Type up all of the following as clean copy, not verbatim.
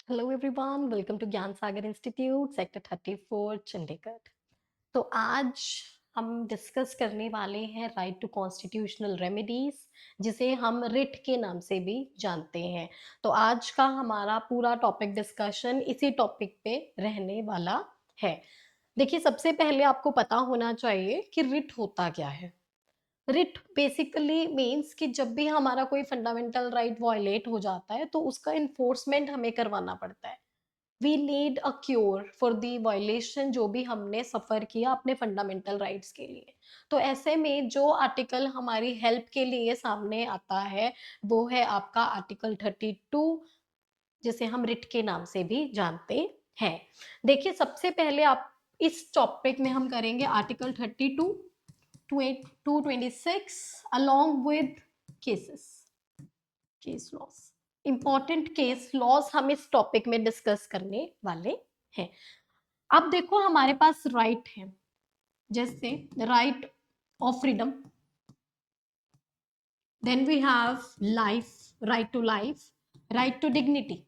Hello everyone, welcome to ज्ञान सागर institute sector 34 Chandigarh. तो आज हम डिस्कस करने वाले हैं राइट टू कॉन्स्टिट्यूशनल रेमेडीज, जिसे हम रिट के नाम से भी जानते हैं। तो आज का हमारा पूरा टॉपिक डिस्कशन इसी टॉपिक पे रहने वाला है। देखिए, सबसे पहले आपको पता होना चाहिए कि रिट होता क्या है। रिट बेसिकली मीन्स कि जब भी हमारा कोई फंडामेंटल राइट वायलेट हो जाता है तो उसका इन्फोर्समेंट हमें करवाना पड़ता है। We need a cure for the violation जो भी हमने सफर किया अपने फंडामेंटल राइट्स के लिए। तो ऐसे में जो आर्टिकल हमारी हेल्प के लिए सामने आता है वो है आपका आर्टिकल 32, जिसे हम रिट के नाम से भी जानते हैं। देखिए, सबसे पहले आप इस टॉपिक में हम करेंगे article 32 to 26 along with cases, case laws, important case laws हम इस टॉपिक में डिस्कस करने वाले हैं। अब देखो, हमारे पास राइट है, जैसे right of freedom, then we have life, right to life, right to dignity.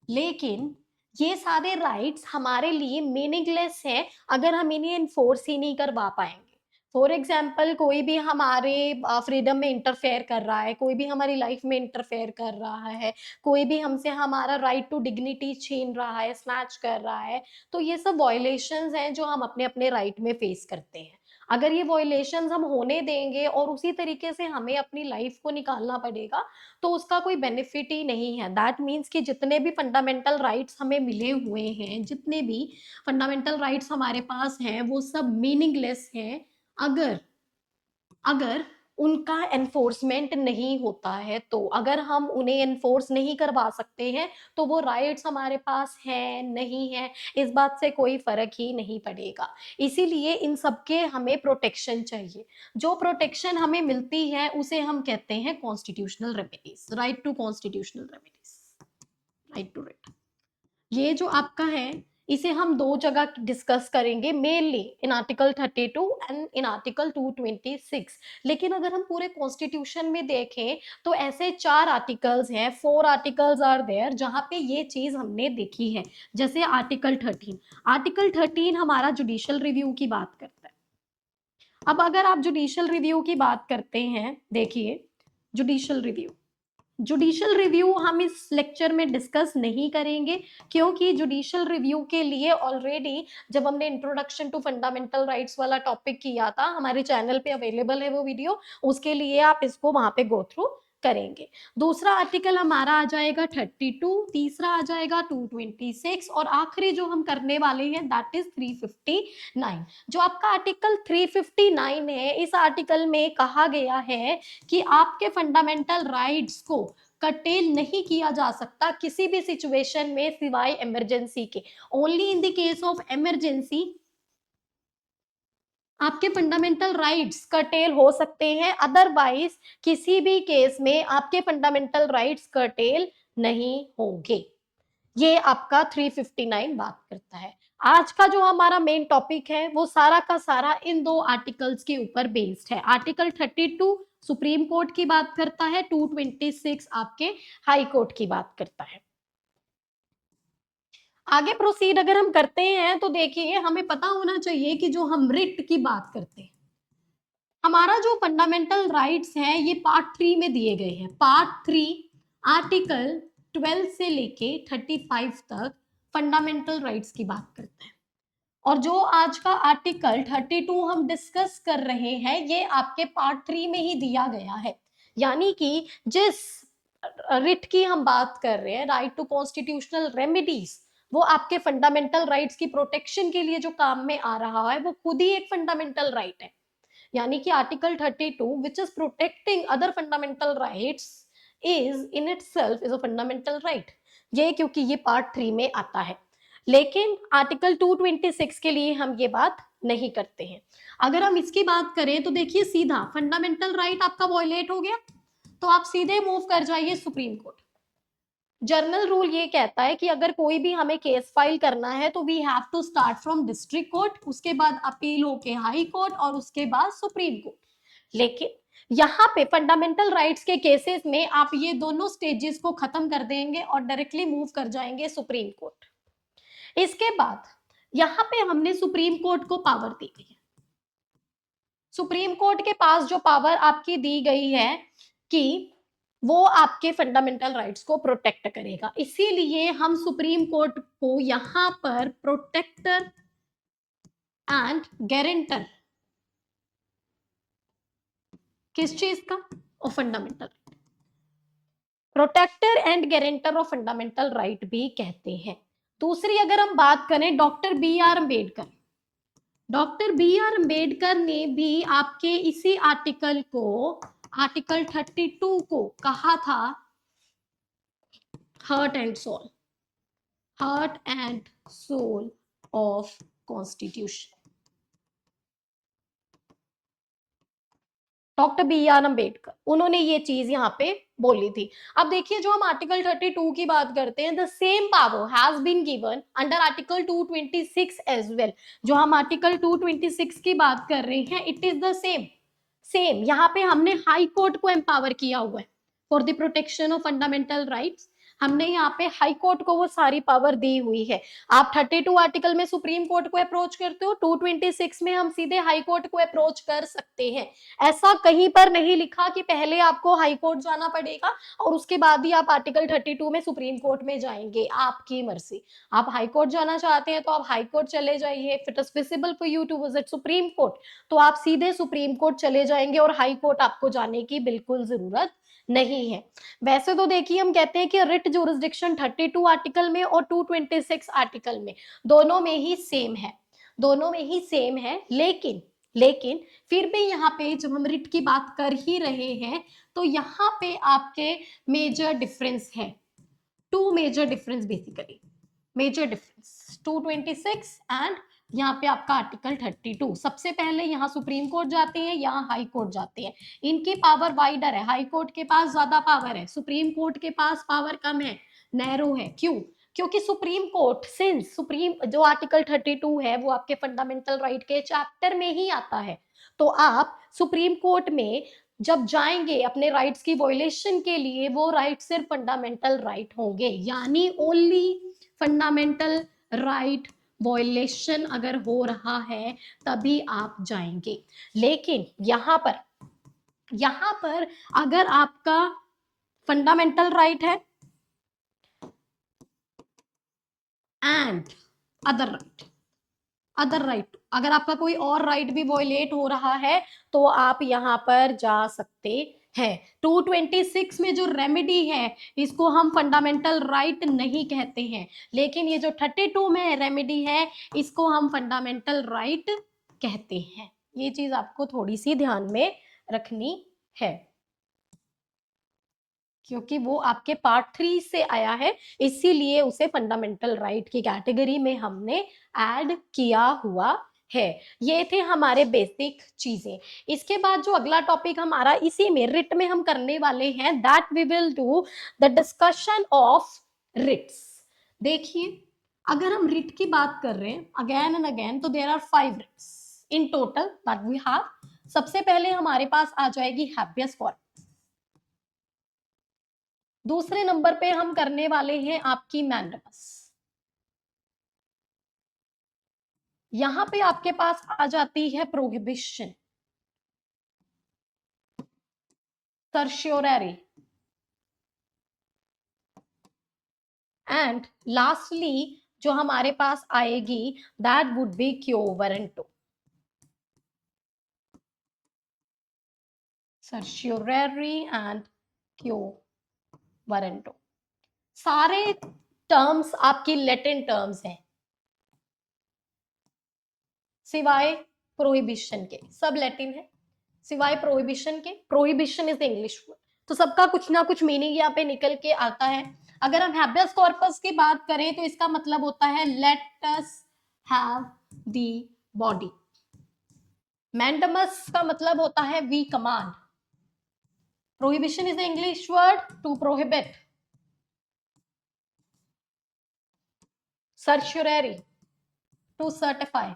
लेकिन ये सारे राइट्स हमारे लिए मीनिंगलेस हैं अगर हम इन्हें इन्फोर्स ही नहीं करवा पाएंगे। फॉर एग्जाम्पल, कोई भी हमारे फ्रीडम में इंटरफेयर कर रहा है, कोई भी हमारी लाइफ में इंटरफेयर कर रहा है, कोई भी हमसे हमारा राइट टू डिग्निटी छीन रहा है, स्नैच कर रहा है, तो ये सब वॉयलेशंस हैं जो हम अपने अपने राइट में फेस करते हैं। अगर ये वॉयलेशंस हम होने देंगे और उसी तरीके से हमें अपनी लाइफ को निकालना पड़ेगा तो उसका कोई बेनिफिट ही नहीं है। दैट मीन्स कि जितने भी फंडामेंटल राइट्स हमें मिले हुए हैं, जितने भी फंडामेंटल राइट्स हमारे पास हैं, वो सब मीनिंगलेस हैं अगर अगर उनका एनफोर्समेंट नहीं होता है। तो अगर हम उन्हें एनफोर्स नहीं करवा सकते हैं तो वो राइट्स हमारे पास हैं नहीं है, इस बात से कोई फर्क ही नहीं पड़ेगा। इसीलिए इन सबके हमें प्रोटेक्शन चाहिए। जो प्रोटेक्शन हमें मिलती है उसे हम कहते हैं constitutional remedies, right to constitutional remedies, right to right. ये जो आपका है, इसे हम दो जगह डिस्कस करेंगे, mainly in article 32 and in article 226। लेकिन अगर हम पूरे कॉन्स्टिट्यूशन में देखें तो ऐसे 4 आर्टिकल्स हैं, 4 आर्टिकल्स आर देयर जहां पे ये चीज हमने देखी है। जैसे आर्टिकल 13, आर्टिकल 13 हमारा जुडिशियल रिव्यू की बात करता है। अब अगर आप जुडिशियल रिव्यू की बात करते हैं, देखिए, जुडिशियल रिव्यू, जुडिशियल रिव्यू हम इस लेक्चर में डिस्कस नहीं करेंगे, क्योंकि जुडिशियल रिव्यू के लिए ऑलरेडी जब हमने इंट्रोडक्शन टू फंडामेंटल राइट्स वाला टॉपिक किया था, हमारे चैनल पे अवेलेबल है वो वीडियो, उसके लिए आप इसको वहां पे गो थ्रू करेंगे। दूसरा आर्टिकल हमारा आ जाएगा 32, तीसरा आ जाएगा 226 और आखिरी जो हम करने वाले हैं दैट इज 359। जो आपका आर्टिकल 359 है, इस आर्टिकल में कहा गया है कि आपके फंडामेंटल राइट्स को कटेल नहीं किया जा सकता किसी भी सिचुएशन में सिवाय इमरजेंसी के। Only in the case of emergency आपके फंडामेंटल राइट्स कर्टेल हो सकते हैं, अदरवाइज किसी भी केस में आपके फंडामेंटल राइट्स कर्टेल नहीं होंगे। ये आपका 359 बात करता है। आज का जो हमारा मेन टॉपिक है वो सारा का सारा इन दो आर्टिकल्स के ऊपर बेस्ड है। आर्टिकल 32 सुप्रीम कोर्ट की बात करता है, 226 आपके हाई कोर्ट की बात करता है। आगे प्रोसीड अगर हम करते हैं तो देखिए, हमें पता होना चाहिए कि जो हम रिट की बात करते हैं, हमारा जो फंडामेंटल राइट्स हैं ये पार्ट 3 में दिए गए हैं। पार्ट 3 आर्टिकल 12 से लेके 35 तक फंडामेंटल राइट्स की बात करता है। और जो आज का आर्टिकल 32 हम डिस्कस कर रहे हैं ये आपके पार्ट 3 में ही दिया गया है। यानी कि जिस रिट की हम बात कर रहे हैं, राइट टू कॉन्स्टिट्यूशनल रेमेडीज, वो आपके फंडामेंटल राइट्स की प्रोटेक्शन के लिए जो काम में आ रहा है वो खुद ही एक फंडामेंटल राइट है। यानी कि article 32 which is protecting other fundamental rights is in itself is a fundamental right. ये क्योंकि ये पार्ट 3 में आता है। लेकिन आर्टिकल 226 के लिए हम ये बात नहीं करते हैं। अगर हम इसकी बात करें तो देखिए, सीधा फंडामेंटल राइट आपका वॉयलेट हो गया तो आप सीधे मूव कर जाइए सुप्रीम कोर्ट। जर्नल रूल ये कहता है कि अगर कोई भी हमें केस फाइल करना है तो we have to start from district court, उसके बाद अपील होके हाई कोर्ट और उसके बाद सुप्रीम कोर्ट। लेकिन यहाँ पे फंडामेंटल राइट्स के केसेस में आप ये दोनों स्टेजेस को खत्म कर देंगे और डायरेक्टली मूव कर जाएंगे सुप्रीम कोर्ट। इसके बाद यहाँ पे हमने सुप्रीम कोर्ट को पावर दी गई है। सुप्रीम कोर्ट के पास जो पावर आपकी दी गई है कि वो आपके फंडामेंटल राइट्स को प्रोटेक्ट करेगा, इसीलिए हम सुप्रीम कोर्ट को यहां पर प्रोटेक्टर एंड गारंटर किस चीज का, और fundamental, protector and guarantor of fundamental right भी कहते हैं। दूसरी अगर हम बात करें doctor B R Ambedkar, doctor B R Ambedkar ने भी आपके इसी आर्टिकल को, आर्टिकल 32 को कहा था heart and soul, heart and soul of constitution. Doctor B R Ambedkar, उन्होंने ये चीज यहाँ पे बोली थी। अब देखिए जो हम आर्टिकल 32 की बात करते हैं, the same power has been given under article 226 as well. जो हम आर्टिकल 226 की बात कर रहे हैं, it is the same, same यहाँ पे हमने हाई कोर्ट को एम्पावर किया हुआ है for the protection of fundamental rights. हमने यहाँ पे हाई कोर्ट को वो सारी पावर दी हुई है। आप 32 आर्टिकल में सुप्रीम कोर्ट को अप्रोच करते हो, 226 में हम सीधे हाई कोर्ट को अप्रोच कर सकते हैं। ऐसा कहीं पर नहीं लिखा कि पहले आपको हाई कोर्ट जाना पड़ेगा और उसके बाद ही आप आर्टिकल 32 में सुप्रीम कोर्ट में जाएंगे, आपकी मर्जी। आप हाई कोर्ट जाना चाहते हैं तो आप हाई कोर्ट चले जाइए। If it is possible for you to visit supreme court तो आप सीधे सुप्रीम कोर्ट चले जाएंगे और हाई कोर्ट आपको जाने की बिल्कुल जरूरत नहीं है। वैसे तो देखिए हम कहते हैं कि रिट जुरिस्डिक्शन 32 आर्टिकल में और 226 आर्टिकल में दोनों में ही सेम है, दोनों में ही सेम है। लेकिन फिर भी यहाँ पे जब हम रिट की बात कर ही रहे हैं तो यहाँ पे आपके मेजर डिफरेंस है, two major difference basically, major difference 226 and यहाँ पे आपका आर्टिकल 32। सबसे पहले यहाँ सुप्रीम कोर्ट जाते हैं, यहाँ हाई कोर्ट जाते हैं। इनकी पावर वाइडर है, हाई कोर्ट के पास ज्यादा पावर है, सुप्रीम कोर्ट के पास पावर कम है, नैरो है। क्यों? क्योंकि सुप्रीम कोर्ट सिंस सुप्रीम जो आर्टिकल 32 है वो आपके फंडामेंटल राइट के चैप्टर में ही आता है, तो आप सुप्रीम कोर्ट में जब जाएंगे अपने राइट्स की वॉयलेशन के लिए, वो राइट सिर्फ फंडामेंटल राइट होंगे, यानी ओनली फंडामेंटल राइट वॉयलेशन अगर हो रहा है तभी आप जाएंगे। लेकिन यहां पर अगर आपका फंडामेंटल राइट है एंड अदर राइट, अगर आपका कोई और राइट भी वॉयलेट हो रहा है तो आप यहां पर जा सकते हैं। 226 में जो रेमेडी है इसको हम फंडामेंटल राइट नहीं कहते हैं, लेकिन ये जो 32 में रेमेडी है इसको हम फंडामेंटल राइट कहते हैं। ये चीज आपको थोड़ी सी ध्यान में रखनी है क्योंकि वो आपके पार्ट 3 से आया है, इसीलिए उसे फंडामेंटल राइट की कैटेगरी में हमने ऐड किया हुआ है। ये थे हमारे बेसिक चीजें। इसके बाद जो अगला टॉपिक हमारा इसी में रिट में हम करने वाले हैं, that we will do the discussion of writs. देखिए अगर हम रिट की बात कर रहे हैं अगेन एंड अगेन, तो there are 5 writs in total that we have. सबसे पहले हमारे पास आ जाएगी हैबियस कॉर्पस। दूसरे नंबर पे हम करने वाले हैं आपकी मैंडेमस। यहां पे आपके पास आ जाती है प्रोहिबिशन, सर्श्योररी एंड लास्टली जो हमारे पास आएगी that would be quo warranto. Certiorari and quo warranto सारे टर्म्स आपकी लैटिन टर्म्स हैं सिवाय प्रोहिबिशन के, सब लैटिन है सिवाय प्रोहिबिशन के। प्रोहिबिशन इज इंग्लिश वर्ड, तो सबका कुछ ना कुछ मीनिंग यहाँ पे निकल के आता है। अगर हम हैबियस कॉर्पस की बात करें तो इसका मतलब होता है let us have the body. Mandamus का मतलब होता है we command. Prohibition is the English word to prohibit. Certiorari to certify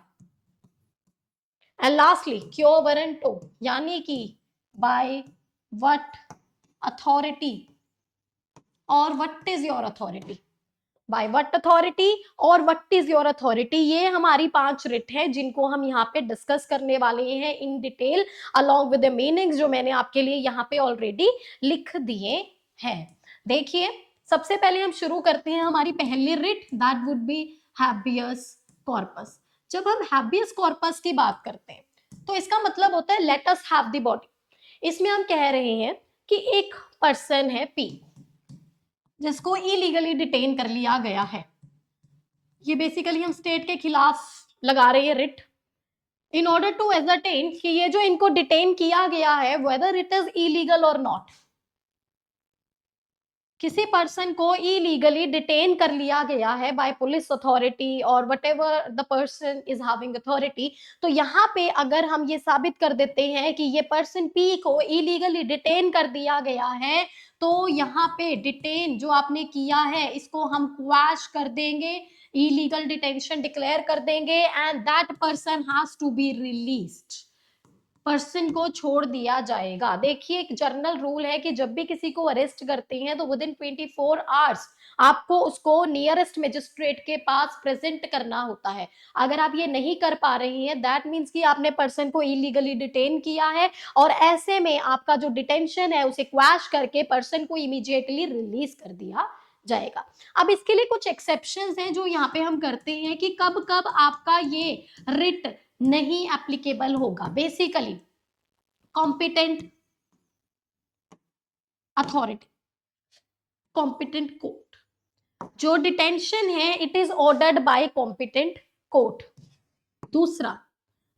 and lastly quo warranto यानी कि बाय व्हाट अथॉरिटी और what is your authority, by what authority और what is your authority. ये हमारी 5 रिट है जिनको हम यहाँ पे डिस्कस करने वाले हैं in detail along with the meanings जो मैंने आपके लिए यहाँ पे ऑलरेडी लिख दिए हैं। देखिए सबसे पहले हम शुरू करते हैं हमारी पहली writ, that would B habeas corpus. जब हम हैबियस कॉर्पस की बात करते हैं तो इसका मतलब होता है let us have the body. इसमें हम कह रहे हैं कि एक पर्सन है पी जिसको इलीगली डिटेन कर लिया गया है। ये बेसिकली हम स्टेट के खिलाफ लगा रहे हैं रिट इन ऑर्डर टू एजरटेन कि ये जो इनको डिटेन किया गया है वेदर इट इज इलीगल और नॉट। किसी पर्सन को इलीगली डिटेन कर लिया गया है बाय पुलिस अथॉरिटी और what ever the person is having authority, तो यहाँ पे अगर हम ये साबित कर देते हैं कि ये पर्सन पी को इलीगली डिटेन कर दिया गया है तो यहाँ पे डिटेन जो आपने किया है इसको हम क्वैश कर देंगे, इलीगल डिटेंशन डिक्लेयर कर देंगे and that person has to be released. Person को छोड़ दिया जाएगा। देखिए एक जनरल रूल है कि जब भी किसी को अरेस्ट करते हैं तो विद इन 24 आवर्स आपको उसको नियरेस्ट मजिस्ट्रेट के पास प्रेजेंट करना होता है। अगर आप ये नहीं कर पा रहे हैं दैट मीन्स कि आपने पर्सन को इलीगली डिटेन किया है और ऐसे में आपका जो डिटेंशन है उसे क्वैश करके पर्सन को इमीडिएटली रिलीज कर दिया जाएगा। अब इसके लिए कुछ एक्सेप्शंस हैं जो यहाँ पे हम करते हैं कि कब कब आपका ये रिट नहीं एप्लीकेबल होगा। Basically competent authority, competent court, जो डिटेंशन है it is ordered bye competent court.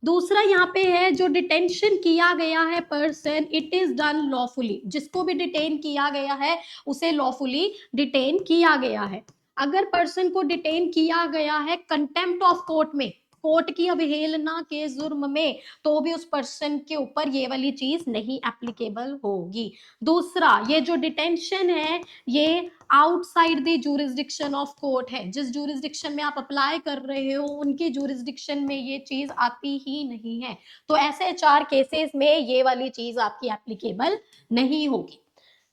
दूसरा यहाँ पे है जो डिटेंशन किया गया है person it is done lawfully, जिसको भी डिटेन किया गया है उसे लॉफुली डिटेन किया गया है। अगर पर्सन को डिटेन किया गया है कंटेम्प्ट ऑफ कोर्ट में, कोर्ट की अवहेलना के जुर्म में, तो भी उस पर्सन के ऊपर ये वाली चीज नहीं एप्लीकेबल होगी। दूसरा ये जो डिटेंशन है ये outside the jurisdiction of court है, जिस जुरिस्डिक्शन में आप अप्लाई कर रहे हो उनकी जुरिस्डिक्शन में ये चीज आती ही नहीं है, तो ऐसे 4 केसेस में ये वाली चीज आपकी एप्लीकेबल नहीं होगी।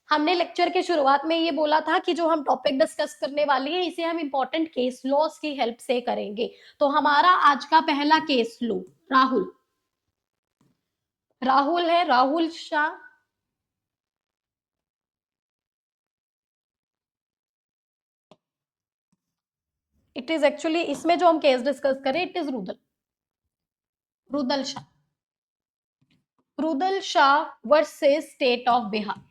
हमने लेक्चर के शुरुआत में ये बोला था कि जो हम टॉपिक डिस्कस करने वाले हैं इसे हम इंपॉर्टेंट केस लॉस की हेल्प से करेंगे। तो हमारा आज का पहला केस लो राहुल है, Rahul Shah. It is actually इसमें जो हम केस डिस्कस करें it is Rudal Shah versus state of Bihar.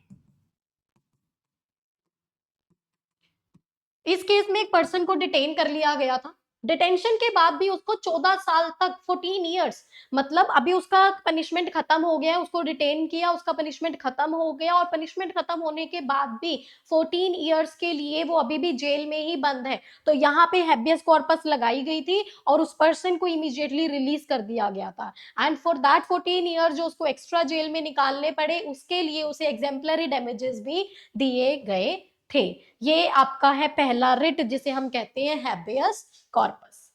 इस केस में एक पर्सन को डिटेन कर लिया गया था, डिटेंशन के बाद भी उसको 14 साल तक 14 इयर्स, मतलब अभी उसका पनिशमेंट खत्म हो गया, उसको डिटेन किया, उसका पनिशमेंट खत्म हो गया और पनिशमेंट खत्म होने के बाद भी 14 इयर्स के लिए वो अभी भी जेल में ही बंद है। तो यहाँ पे हैबियस कॉर्पस लगाई गई थी और उस पर्सन को इमीडिएटली रिलीज कर दिया गया था एंड फॉर दैट 14 ईयर जो उसको एक्स्ट्रा जेल में निकालने पड़े उसके लिए उसे एग्जेम्पलरी डैमेजेस भी दिए गए थे। ये आपका है पहला रिट जिसे हम कहते हैं हैबियस कॉर्पस।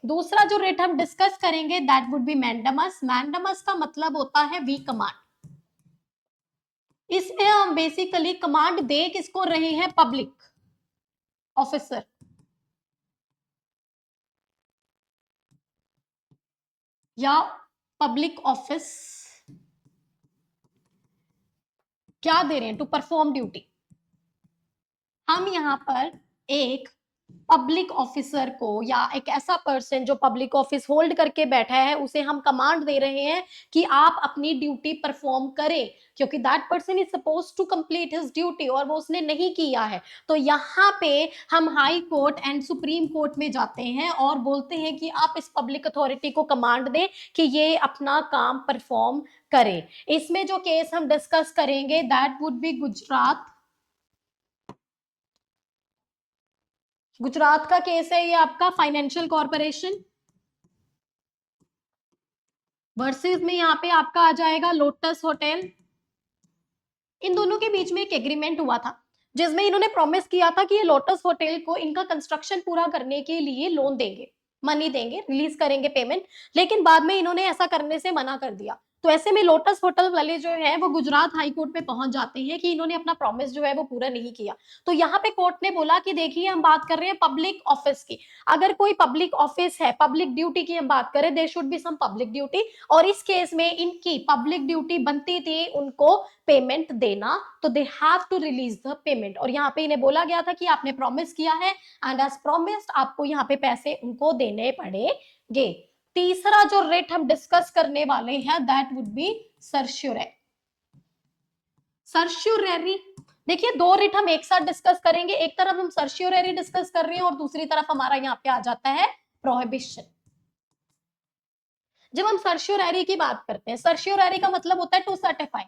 दूसरा जो रिट हम डिस्कस करेंगे that would B mandamus. Mandamus का मतलब होता है वी कमांड। इसमें हम बेसिकली कमांड दे किसको रहे हैं, पब्लिक ऑफिसर या पब्लिक ऑफिस क्या दे रहे हैं, टू परफॉर्म ड्यूटी। हम यहाँ पर एक पब्लिक ऑफिसर को या एक ऐसा पर्सन जो पब्लिक ऑफिस होल्ड करके बैठा है उसे हम कमांड दे रहे हैं कि आप अपनी ड्यूटी परफॉर्म करें, क्योंकि that person is suppose to complete his duty और वो उसने नहीं किया है। तो यहाँ पे हम high court and supreme court में जाते हैं और बोलते हैं कि आप इस पब्लिक अथॉरिटी को कमांड दें कि ये अपना काम परफॉर्म करे। इसमें जो केस हम डिस्कस करेंगे दैट वुड बी गुजरात का केस है ये आपका फाइनेंशियल कॉर्पोरेशन वर्सेस में यहाँ पे आपका आ जाएगा लोटस होटल। इन दोनों के बीच में एक एग्रीमेंट हुआ था जिसमें इन्होंने प्रॉमिस किया था कि ये लोटस होटल को इनका कंस्ट्रक्शन पूरा करने के लिए लोन देंगे, मनी देंगे, रिलीज करेंगे पेमेंट, लेकिन बाद में इन्होंने ऐसा करने से मना कर दिया। तो ऐसे में लोटस होटल वाले जो है वो गुजरात हाई कोर्ट में पहुंच जाते हैं कि इन्होंने अपना प्रॉमिस जो है वो पूरा नहीं किया। तो यहाँ पे कोर्ट ने बोला कि देखिए हम बात कर रहे हैं पब्लिक ऑफिस की, अगर कोई पब्लिक ऑफिस है, पब्लिक ड्यूटी की हम बात करें, there should be some public duty, और इस केस में इनकी पब्लिक ड्यूटी बनती थी उनको पेमेंट देना, तो they have to release the payment. और यहाँ पे इन्हें बोला गया था कि आपने प्रॉमिस किया है एंड एज प्रॉमिस्ड आपको यहाँ पे पैसे उनको देने पड़ेंगे। तीसरा जो रेट हम डिस्कस करने वाले हैं दैट वुड बी सर्श्योरेरी। सर्श्योरेरी, देखिए दो रेट हम एक साथ डिस्कस करेंगे, एक तरफ हम सर्श्योरेरी डिस्कस कर रहे हैं और दूसरी तरफ हमारा यहाँ पे आ जाता है प्रोहिबिशन। जब हम सर्श्योरेरी की बात करते हैं, सर्श्योरेरी का मतलब होता है टू सर्टिफाई,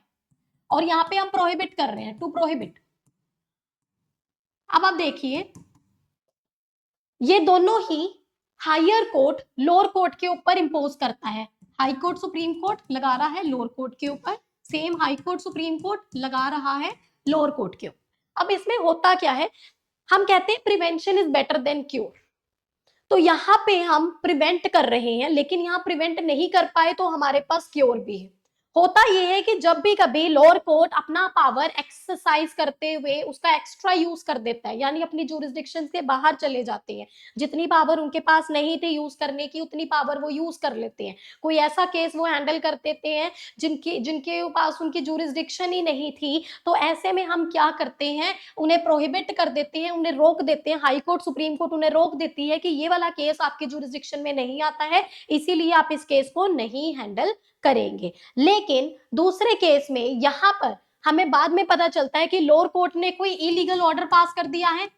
और यहाँ पे हम प्रोहिबिट कर रहे हैं, टू प्रोहिबिट। अब आप देखिए ये दोनों ही हायर कोर्ट लोअर कोर्ट के ऊपर इंपोज करता है। हाई कोर्ट सुप्रीम कोर्ट लगा रहा है लोअर कोर्ट के ऊपर, same high court supreme court लगा रहा है लोअर कोर्ट के ऊपर। अब इसमें होता क्या है, हम कहते हैं prevention is better than cure, तो यहाँ पे हम प्रिवेंट कर रहे हैं, लेकिन यहाँ प्रिवेंट नहीं कर पाए तो हमारे पास क्योर भी है। होता यह है कि जब भी कभी लोअर कोर्ट अपना पावर एक्सरसाइज करते हुए उसका एक्स्ट्रा यूज कर देता है, यानी अपनी जुरिस्डिक्शन से बाहर चले जाते हैं, जितनी पावर उनके पास नहीं थी यूज करने की उतनी पावर वो यूज कर लेते हैं, कोई ऐसा केस वो हैंडल कर देते हैं जिनके जिनके पास उनकी जुरिस्डिक्शन ही नहीं थी, तो ऐसे में हम क्या करते हैं, उन्हें प्रोहिबिट कर देते हैं, उन्हें रोक देते हैं। हाई कोर्ट सुप्रीम कोर्ट उन्हें रोक देती है कि ये वाला केस आपके जुरिस्डिक्शन में नहीं आता है, इसीलिए आप इस केस को नहीं हैंडल करेंगे। लेकिन दूसरे केस में यहां पर हमें बाद में पता चलता है कि लोअर कोर्ट ने कोई इलीगल ऑर्डर पास कर दिया है,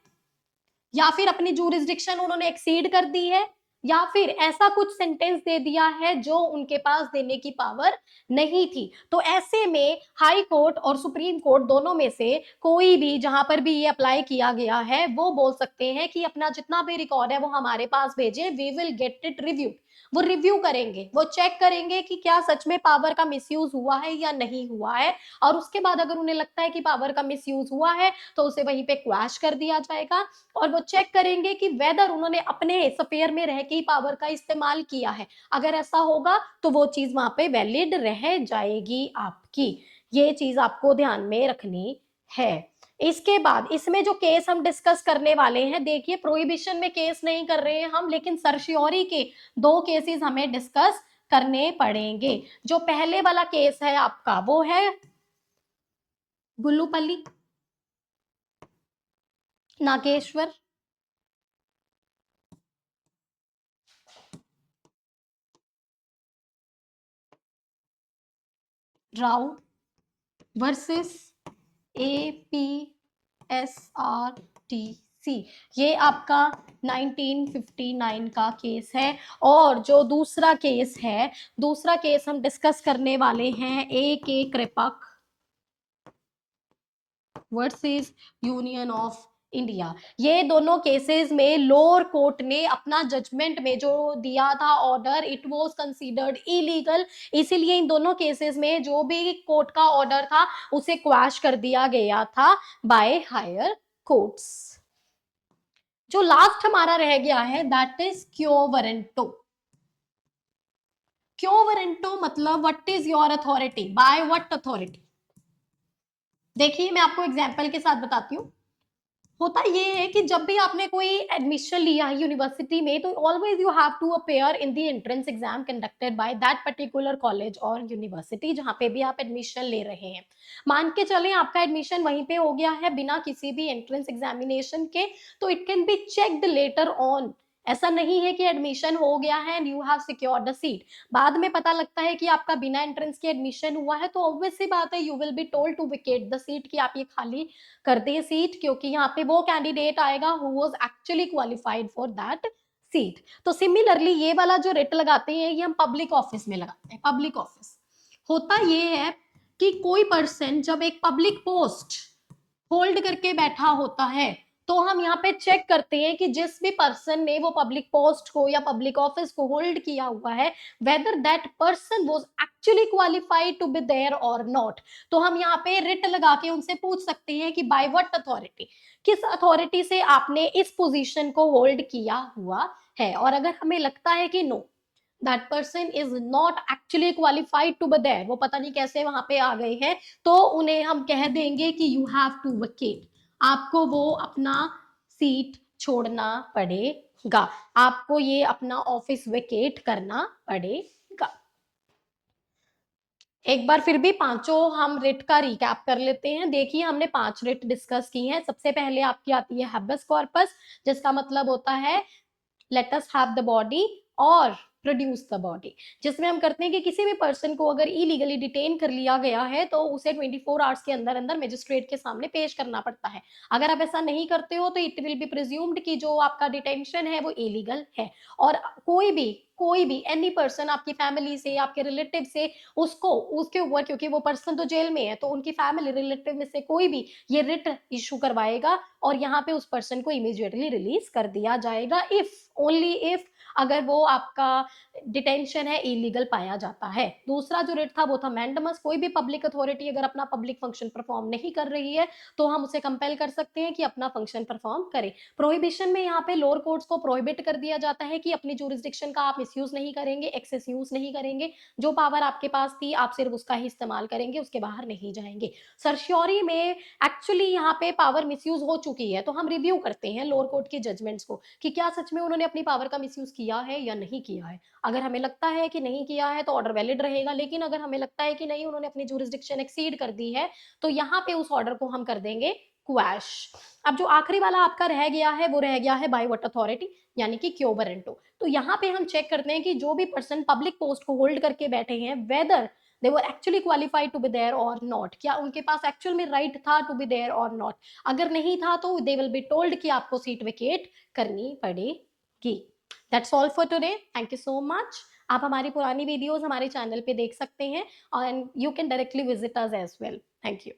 या फिर अपनी जुरिस्डिक्शन उन्होंने एक्सीड कर दी है, या फिर ऐसा कुछ सेंटेंस दे दिया है जो उनके पास देने की पावर नहीं थी। तो ऐसे में हाई कोर्ट और सुप्रीम कोर्ट दोनों में से कोई भी जहां पर भी ये अप्लाई किया गया है वो बोल सकते हैं कि अपना जितना भी रिकॉर्ड है वो हमारे पास भेजें, we will get it review. वो रिव्यू करेंगे, वो चेक करेंगे कि क्या सच में पावर का मिसयूज हुआ है या नहीं हुआ है, और उसके बाद अगर उन्हें लगता है कि पावर का मिसयूज हुआ है तो उसे वहीं पे क्वैश कर दिया जाएगा, और वो चेक करेंगे कि वेदर उन्होंने अपने स्फीयर में रह के पावर का इस्तेमाल किया है। अगर ऐसा होगा तो वो चीज वहां पे वैलिड रह जाएगी आपकी। ये चीज आपको ध्यान में रखनी है। इसके बाद इसमें जो केस हम डिस्कस करने वाले हैं, देखिए प्रोहिबिशन में केस नहीं कर रहे हैं हम, लेकिन सर्शियोरी के दो केसेस हमें डिस्कस करने पड़ेंगे। जो पहले वाला केस है आपका वो है गुल्लूपल्ली, नागेश्वर राव वर्सेस APSRTC, ये आपका 1959 का केस है। और जो दूसरा केस है, दूसरा केस हम डिस्कस करने वाले हैं AK Kraipak versus union of India. ये दोनों केसेस में लोअर कोर्ट ने अपना जजमेंट में जो दिया था order, it was considered illegal, इसीलिए इन दोनों केसेस में जो भी कोर्ट का ऑर्डर था उसे क्वैश कर दिया गया था बाय हायर कोर्ट्स। जो लास्ट हमारा रह गया है that is quo warranto. Quo warranto मतलब what is your authority, by what authority. देखिए मैं आपको एग्जांपल के साथ बताती हूँ। होता ये है कि जब भी आपने कोई एडमिशन लिया है यूनिवर्सिटी में, तो always you have to appear in the entrance exam conducted by that particular college और यूनिवर्सिटी जहां पे भी आप एडमिशन ले रहे हैं। मान के चलें आपका एडमिशन वहीं पे हो गया है बिना किसी भी एंट्रेंस एग्जामिनेशन के, तो it can be checked later on. ऐसा नहीं है कि एडमिशन हो गया है and you have secured the seat, बाद में पता लगता है कि आपका बिना एंट्रेंस के एडमिशन हुआ है, तो ऑब्वियस सी बात है you will be told to vacate the seat, कि आप ये खाली कर दे सीट, क्योंकि यहाँ पे वो कैंडिडेट आएगा who was actually qualified for that seat. तो सिमिलरली ये वाला जो रेट लगाते हैं ये हम पब्लिक ऑफिस में लगाते हैं। पब्लिक ऑफिस होता ये है कि कोई पर्सन जब एक पब्लिक पोस्ट होल्ड करके बैठा होता है, तो हम यहाँ पे चेक करते हैं कि जिस भी पर्सन ने वो पब्लिक पोस्ट को या पब्लिक ऑफिस को होल्ड किया हुआ है, whether that person was actually qualified to be there और नॉट। तो हम यहाँ पे रिट लगा के उनसे पूछ सकते हैं कि बाय व्हाट अथॉरिटी, किस अथॉरिटी से आपने इस पोजीशन को होल्ड किया हुआ है। और अगर हमें लगता है कि no, that person is not actually qualified to be there, वो पता नहीं कैसे वहां पे आ गए हैं, तो उन्हें हम कह देंगे कि यू हैव टू वेकेट, आपको वो अपना सीट छोड़ना पड़ेगा, आपको ये अपना ऑफिस वेकेट करना पड़ेगा। एक बार फिर भी पांचों हम रिट का रिकैप कर लेते हैं। देखिए हमने 5 रिट डिस्कस की हैं। सबसे पहले आपकी आती है हैबेस कॉर्पस, जिसका मतलब होता है let us have the body और प्रोड्यूस द बॉडी, जिसमें हम करते हैं कि किसी भी पर्सन को अगर इलीगली डिटेन कर लिया गया है तो उसे 24 आवर्स के अंदर अंदर मजिस्ट्रेट के सामने पेश करना पड़ता है। अगर आप ऐसा नहीं करते हो तो इट विल बी प्रिज्यूम्ड कि जो आपका डिटेंशन है वो इलीगल है, और कोई भी एनी पर्सन आपकी फैमिली से, आपके रिलेटिव से, उसको उसके ऊपर, क्योंकि वो पर्सन तो जेल में है, तो उनकी फैमिली रिलेटिव में से कोई भी ये रिट इशू करवाएगा और यहाँ पे उस पर्सन को इमीडिएटली रिलीज कर दिया जाएगा, इफ ओनली इफ अगर वो आपका डिटेंशन है इलीगल पाया जाता है। दूसरा जो रिट था वो था मैंडमस, कोई भी पब्लिक अथॉरिटी अगर अपना पब्लिक फंक्शन परफॉर्म नहीं कर रही है तो हम उसे कंपेल कर सकते हैं कि अपना फंक्शन परफॉर्म करे। प्रोहिबिशन में यहाँ पे लोअर कोर्ट्स को प्रोहिबिट कर दिया जाता है कि अपनी जुरिस्डिक्शन का आप मिसयूज नहीं करेंगे, एक्सेस यूज नहीं करेंगे, जो पावर आपके पास थी आप सिर्फ उसका ही इस्तेमाल करेंगे, उसके बाहर नहीं जाएंगे। सर्श्योरी में एक्चुअली यहाँ पे पावर मिसयूज हो चुकी है, तो हम रिव्यू करते हैं लोअर कोर्ट के जजमेंट्स को कि क्या सच में उन्होंने अपनी पावर का मिसयूज किया है या नहीं किया है। अगर हमें लगता है कि नहीं किया है तो ऑर्डर वैलिड रहेगा, लेकिन अगर हमें लगता है कि नहीं उन्होंने अपनी जुरिस्डिक्शन एक्सीड कर दी है तो यहाँ पे उस ऑर्डर को हम कर देंगे क्वैश। अब जो आखिरी वाला आपका रह गया है वो रह गया है बाय व्हाट अथॉरिटी, यानी कि क्यो वारंटो। तो यहाँ पे हम चेक करते हैं कि जो भी पर्सन पब्लिक पोस्ट को होल्ड करके बैठे हैं weather they were actually qualified to be there or not, क्या उनके पास एक्चुअल में राइट था टू बी देयर और नॉट। अगर नहीं था तो they will be told कि आपको सीट वेकेट करनी पड़ेगी। That's all for today, thank you so much. आप हमारी पुरानी वीडियोस हमारे चैनल पे देख सकते हैं and you can directly visit us as well. Thank you.